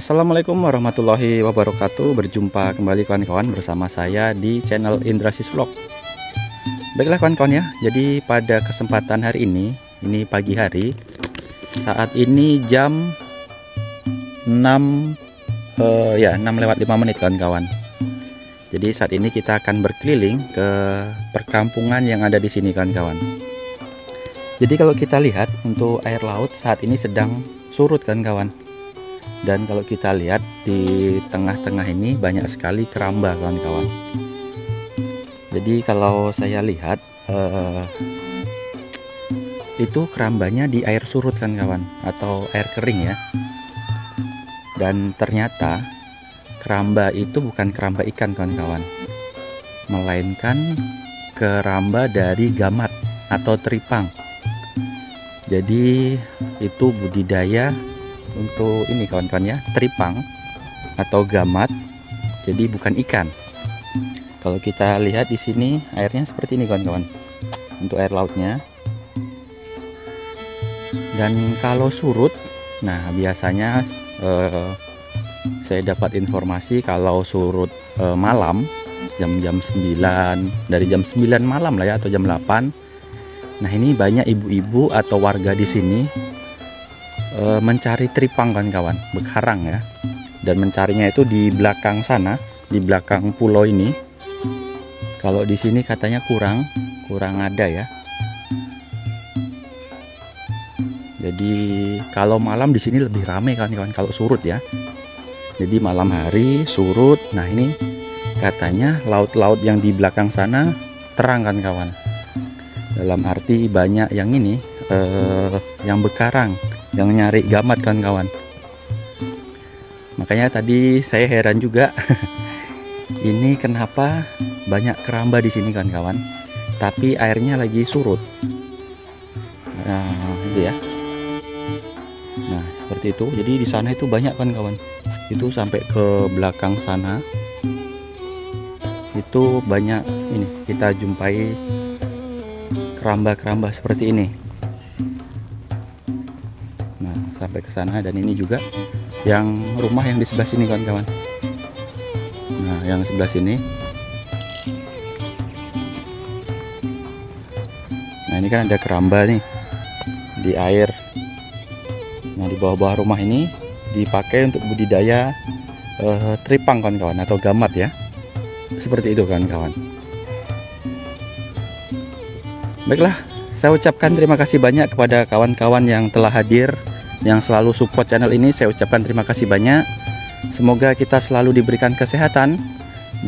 Assalamualaikum warahmatullahi wabarakatuh. Berjumpa kembali kawan-kawan bersama saya di channel Indrasis Vlog. Baiklah kawan-kawan ya, jadi pada kesempatan hari ini pagi hari. Saat ini jam 6 lewat 5 menit kawan-kawan. Jadi saat ini kita akan berkeliling ke perkampungan yang ada di sini kawan-kawan. Jadi kalau kita lihat untuk air laut saat ini sedang surut kawan-kawan. Dan kalau kita lihat di tengah-tengah ini banyak sekali keramba kawan-kawan. Jadi kalau saya lihat itu kerambanya di air surut kan kawan, atau air kering ya. Dan ternyata keramba itu bukan keramba ikan kawan-kawan, melainkan keramba dari gamat atau teripang. Jadi itu budidaya untuk ini kawan-kawan ya, teripang atau gamat, jadi bukan ikan. Kalau kita lihat di sini airnya seperti ini kawan-kawan untuk air lautnya. Dan kalau surut, nah biasanya saya dapat informasi kalau surut malam jam 9, dari jam 9 malam lah ya, atau jam 8. Nah ini banyak ibu-ibu atau warga di sini mencari teripang kawan-kawan, berkarang ya, dan mencarinya itu di belakang sana, di belakang pulau ini. Kalau di sini katanya kurang ada ya. Jadi kalau malam di sini lebih ramai kawan-kawan kalau surut ya. Jadi malam hari surut. Nah ini katanya laut-laut yang di belakang sana terang kan kawan. Dalam arti banyak yang ini yang berkarang, yang nyari gamat kawan-kawan. Makanya tadi saya heran juga ini kenapa banyak keramba di sini kawan-kawan, tapi airnya lagi surut. Nah itu ya. Nah seperti itu. Jadi di sana itu banyak kawan-kawan, itu sampai ke belakang sana itu banyak ini, kita jumpai keramba-keramba seperti ini. Nah sampai ke sana, dan ini juga yang rumah yang di sebelah sini kawan-kawan. Nah yang sebelah sini, nah ini kan ada keramba nih di air. Nah di bawah-bawah rumah ini dipakai untuk budidaya teripang kawan-kawan, atau gamat ya, seperti itu kawan-kawan. Baiklah, saya ucapkan terima kasih banyak kepada kawan-kawan yang telah hadir, yang selalu support channel ini. Saya ucapkan terima kasih banyak. Semoga kita selalu diberikan kesehatan,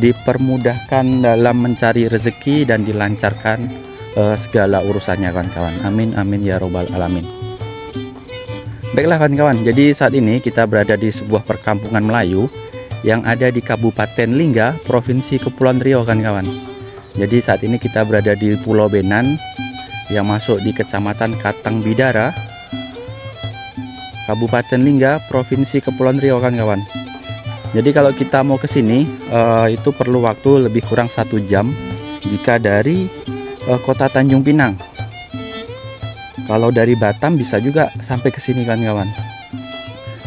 dipermudahkan dalam mencari rezeki, dan dilancarkan segala urusannya kawan-kawan. Amin amin ya robbal alamin. Baiklah kawan-kawan, jadi saat ini kita berada di sebuah perkampungan Melayu yang ada di Kabupaten Lingga, Provinsi Kepulauan Riau kawan-kawan. Jadi saat ini kita berada di Pulau Benan yang masuk di Kecamatan Katang Bidara, Kabupaten Lingga, Provinsi Kepulauan Riau kawan-kawan. Jadi kalau kita mau ke sini itu perlu waktu lebih kurang 1 jam jika dari kota Tanjung Pinang. Kalau dari Batam bisa juga sampai ke sini kawan-kawan.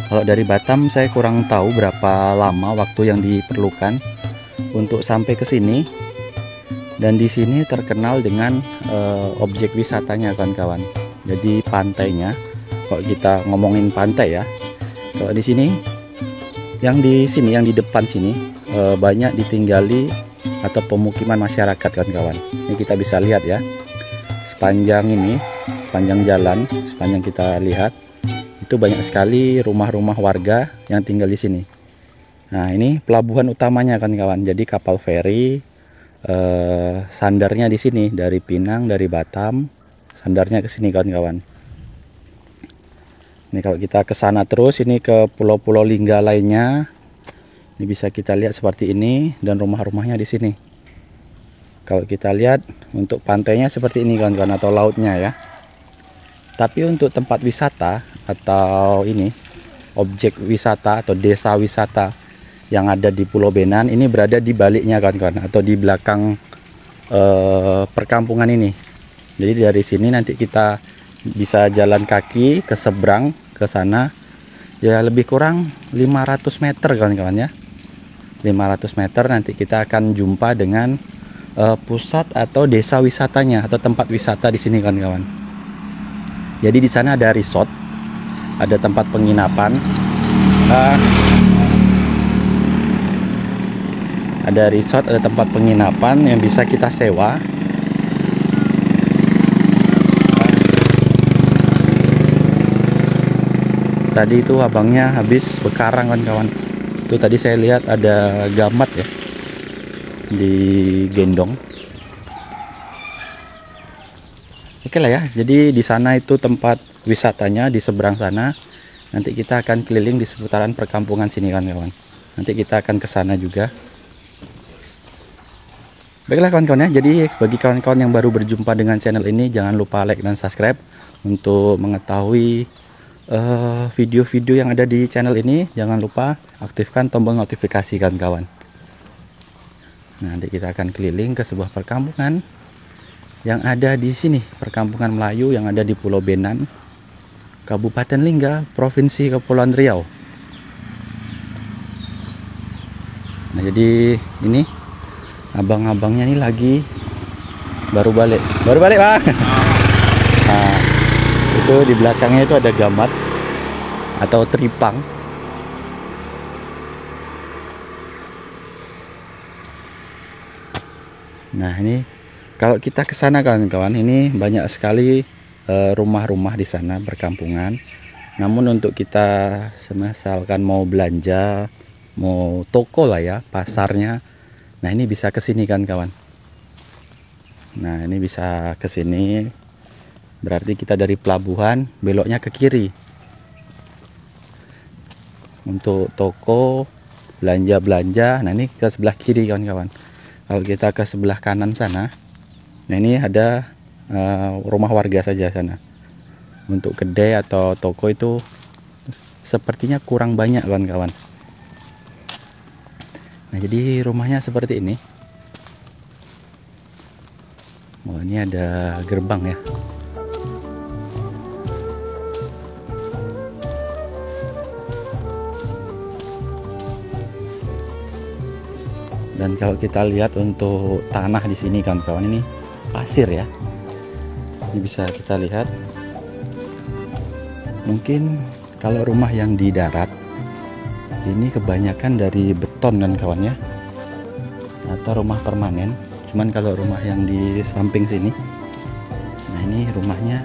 Kalau dari Batam saya kurang tahu berapa lama waktu yang diperlukan untuk sampai ke sini. Dan di sini terkenal dengan objek wisatanya kawan-kawan. Jadi pantainya, kalau kita ngomongin pantai ya, kalau di sini yang di depan sini banyak ditinggali atau pemukiman masyarakat kawan-kawan. Ini kita bisa lihat ya, sepanjang jalan, sepanjang kita lihat itu banyak sekali rumah-rumah warga yang tinggal di sini. Nah ini pelabuhan utamanya kawan-kawan. Jadi kapal feri sandarnya di sini, dari Pinang, dari Batam, sandarnya ke sini kawan-kawan. Ini kalau kita ke sana terus, ini ke pulau-pulau Lingga lainnya, ini bisa kita lihat seperti ini, dan rumah-rumahnya di sini. Kalau kita lihat untuk pantainya seperti ini kawan-kawan, atau lautnya ya. Tapi untuk tempat wisata atau ini objek wisata atau desa wisata yang ada di Pulau Benan ini berada di baliknya kawan-kawan, atau di belakang perkampungan ini. Jadi dari sini nanti kita bisa jalan kaki ke seberang ke sana, Ya lebih kurang 500 meter kawan-kawan ya. 500 meter nanti kita akan jumpa dengan pusat atau desa wisatanya atau tempat wisata di sini kawan-kawan. Jadi di sana ada resort, ada tempat penginapan, ada resort, ada tempat penginapan yang bisa kita sewa. Tadi itu abangnya habis bekarang kawan-kawan. Itu tadi saya lihat ada gamat ya di gendong. Oke lah ya. Jadi di sana itu tempat wisatanya di seberang sana. Nanti kita akan keliling di seputaran perkampungan sini kawan-kawan. Nanti kita akan ke sana juga. Baiklah kawan-kawan ya. Jadi bagi kawan-kawan yang baru berjumpa dengan channel ini, jangan lupa like dan subscribe untuk mengetahui video-video yang ada di channel ini. Jangan lupa aktifkan tombol notifikasi kawan-kawan. Nanti kita akan keliling ke sebuah perkampungan yang ada di sini, perkampungan Melayu yang ada di Pulau Benan, Kabupaten Lingga, Provinsi Kepulauan Riau. Nah, jadi ini abang-abangnya nih lagi baru balik Bang. Nah, itu di belakangnya itu ada gamat atau teripang. Nah, ini kalau kita ke sana kawan-kawan, ini banyak sekali rumah-rumah di sana, perkampungan. Namun untuk kita misalkan mau belanja, mau toko lah ya, pasarnya. Nah, ini bisa ke sini kan kawan. Nah, ini bisa ke sini. Berarti kita dari pelabuhan beloknya ke kiri. Untuk toko, belanja-belanja, nah ini ke sebelah kiri kawan-kawan. Kalau kita ke sebelah kanan sana, nah ini ada rumah warga saja sana. Untuk kedai atau toko itu sepertinya kurang banyak kawan-kawan. Nah, jadi rumahnya seperti ini. Oh, ini ada gerbang ya. Dan kalau kita lihat untuk tanah di sini kawan-kawan, ini pasir ya. Ini bisa kita lihat. Mungkin kalau rumah yang di darat ini kebanyakan dari beton kan kawan ya, atau rumah permanen. Cuman kalau rumah yang di samping sini, nah ini rumahnya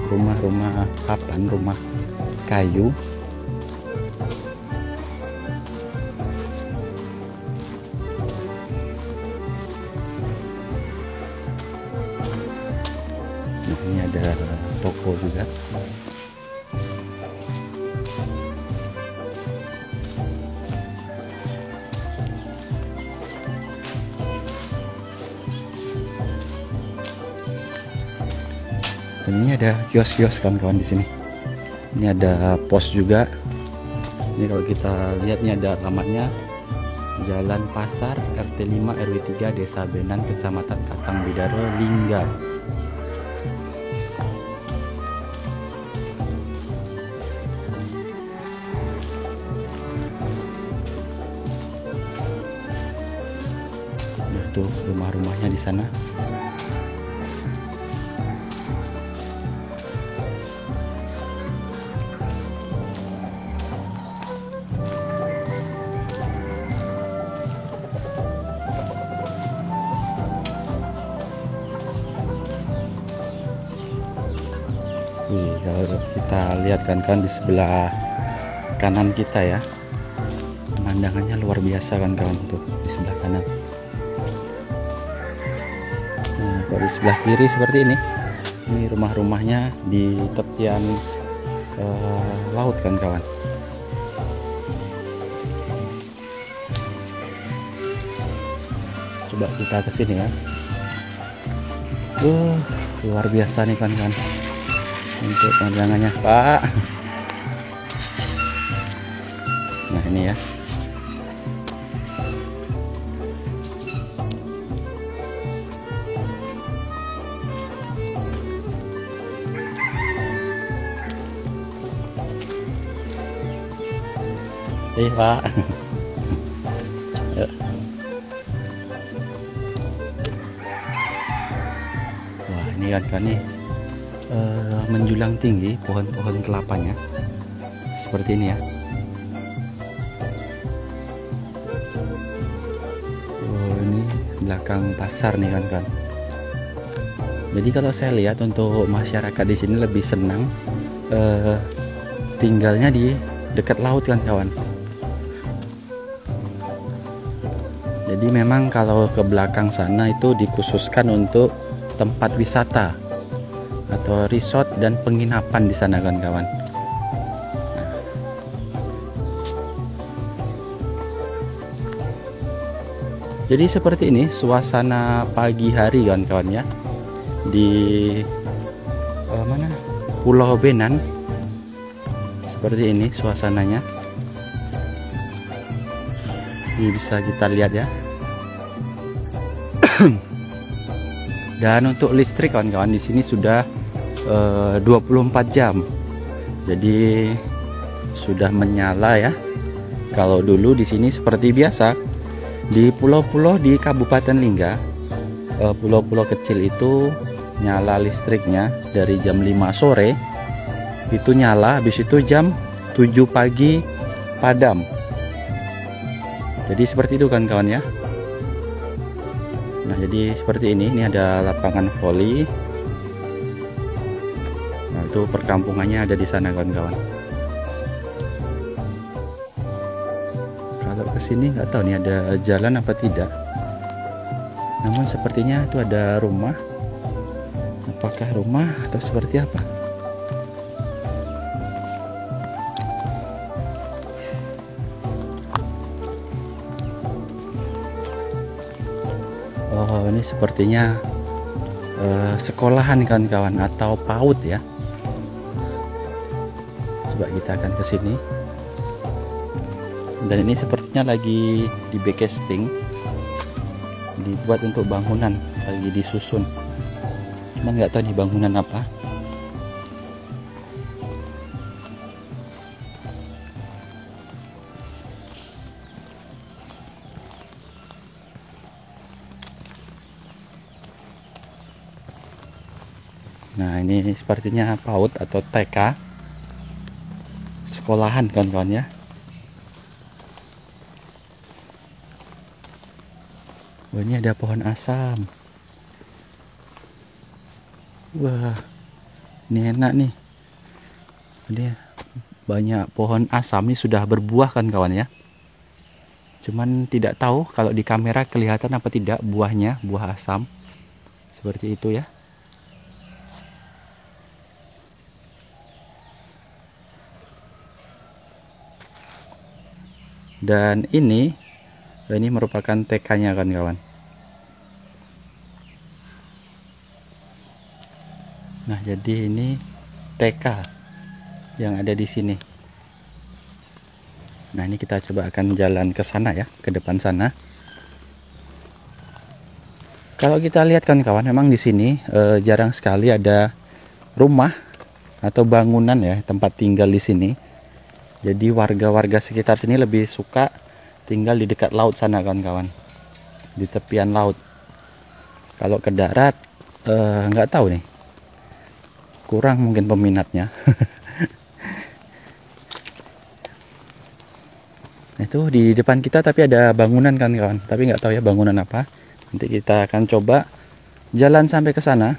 rumah papan, rumah kayu. Nah, ini ada toko juga. Dan ini ada kios-kios kawan-kawan di sini. Ini ada pos juga. Ini kalau kita lihat, ini ada alamatnya. Jalan Pasar, RT 5 RW 3 Desa Benan, Kecamatan Katang Bidaro, Lingga. Nah, tuh rumah-rumahnya di sana. Kalau kita lihat kan di sebelah kanan kita ya, pemandangannya luar biasa kan kawan, tuh di sebelah kanan. Nah, kalau di sebelah kiri seperti ini rumah-rumahnya di tepian laut kan kawan. Coba kita ke sini ya. Luar biasa nih kan untuk pandangannya Pak. Nah, ini ya. Pak. Wah, ini kan nih menjulang tinggi pohon-pohon kelapanya seperti ini ya. Oh, ini belakang pasar nih kan. Jadi kalau saya lihat untuk masyarakat di sini lebih senang tinggalnya di dekat laut kan kawan. Jadi memang kalau ke belakang sana itu dikhususkan untuk tempat wisata atau resort dan penginapan di sana kan kawan. Jadi seperti ini suasana pagi hari kan kawan ya, di mana Pulau Benan. Seperti ini suasananya. Ini bisa kita lihat ya. Dan untuk listrik kawan-kawan di sini sudah 24 jam. Jadi sudah menyala ya. Kalau dulu di sini seperti biasa di pulau-pulau di Kabupaten Lingga, pulau-pulau kecil itu nyala listriknya dari jam 5 sore itu nyala, habis itu jam 7 pagi padam. Jadi seperti itu kan kawan ya. Nah, jadi seperti ini ada lapangan voli. Nah, itu perkampungannya ada di sana kawan-kawan. Kalau kesini nggak tahu nih ada jalan apa tidak. Namun sepertinya itu ada rumah. Apakah rumah atau seperti apa? Oh, ini sepertinya sekolahan kawan-kawan atau PAUD ya. Coba kita akan ke sini. Dan ini sepertinya lagi di backcasting, dibuat untuk bangunan, lagi disusun. Cuman nggak tahu nih bangunan apa. Nah, ini sepertinya PAUD atau TK, sekolahan kawan-kawan ya. Oh, ini ada pohon asam. Wah, ini enak nih. Ini banyak pohon asam ini sudah berbuah kan kawan ya. Cuman tidak tahu kalau di kamera kelihatan apa tidak buahnya, buah asam. Seperti itu ya. Dan ini merupakan TK-nya kan kawan. Nah, jadi ini TK yang ada di sini. Nah, ini kita coba akan jalan ke sana ya, ke depan sana. Kalau kita lihat kan kawan, memang di sini jarang sekali ada rumah atau bangunan ya, tempat tinggal di sini. Jadi warga-warga sekitar sini lebih suka tinggal di dekat laut sana kawan-kawan, di tepian laut. Kalau ke darat nggak tahu nih, kurang mungkin peminatnya. Itu di depan kita tapi ada bangunan kan kawan, tapi nggak tahu ya bangunan apa. Nanti kita akan coba jalan sampai ke sana.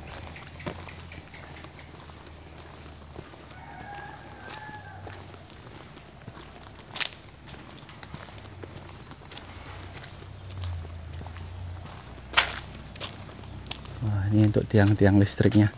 Wah, ini untuk tiang-tiang listriknya.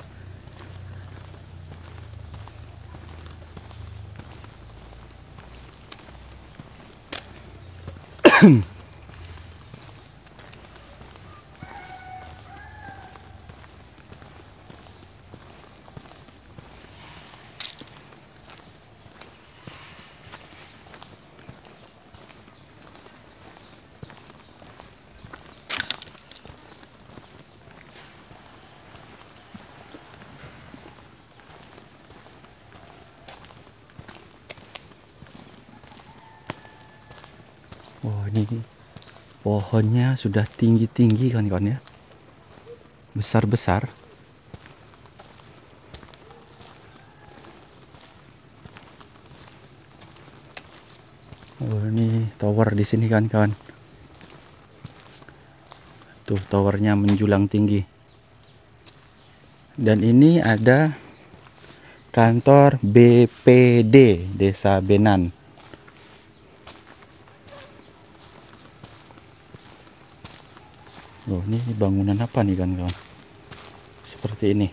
ini pohonnya sudah tinggi-tinggi kawan-kawan ya, besar-besar. Oh, ini tower di sini kawan-kawan. Tuh towernya menjulang tinggi. Dan ini ada kantor BPD Desa Benan. Oh, ini bangunan apa nih kawan-kawan? Seperti ini.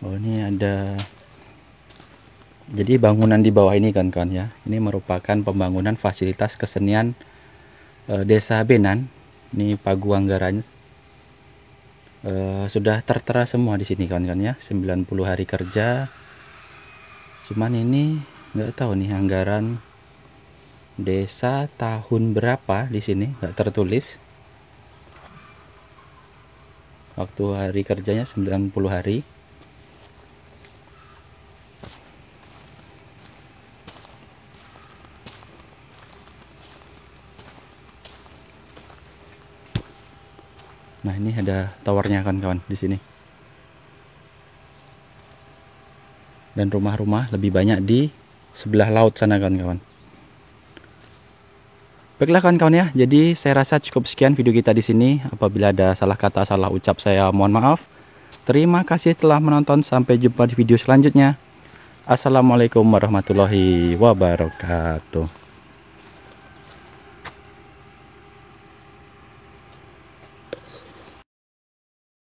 Oh, ini ada. Jadi bangunan di bawah ini kawan-kawan ya. Ini merupakan pembangunan fasilitas kesenian Desa Benan. Ini pagu anggarannya sudah tertera semua di sini kawan-kawan ya. 90 hari kerja. Cuman ini nggak tahu nih anggaran desa tahun berapa di sini, nggak tertulis. Waktu hari kerjanya 90 hari. Nah, ini ada towernya kawan-kawan di sini. Dan rumah-rumah lebih banyak di sebelah laut sana kawan-kawan. Baiklah kawan-kawan ya, jadi saya rasa cukup sekian video kita di sini. Apabila ada salah kata, salah ucap, saya mohon maaf. Terima kasih telah menonton, sampai jumpa di video selanjutnya. Assalamualaikum warahmatullahi wabarakatuh.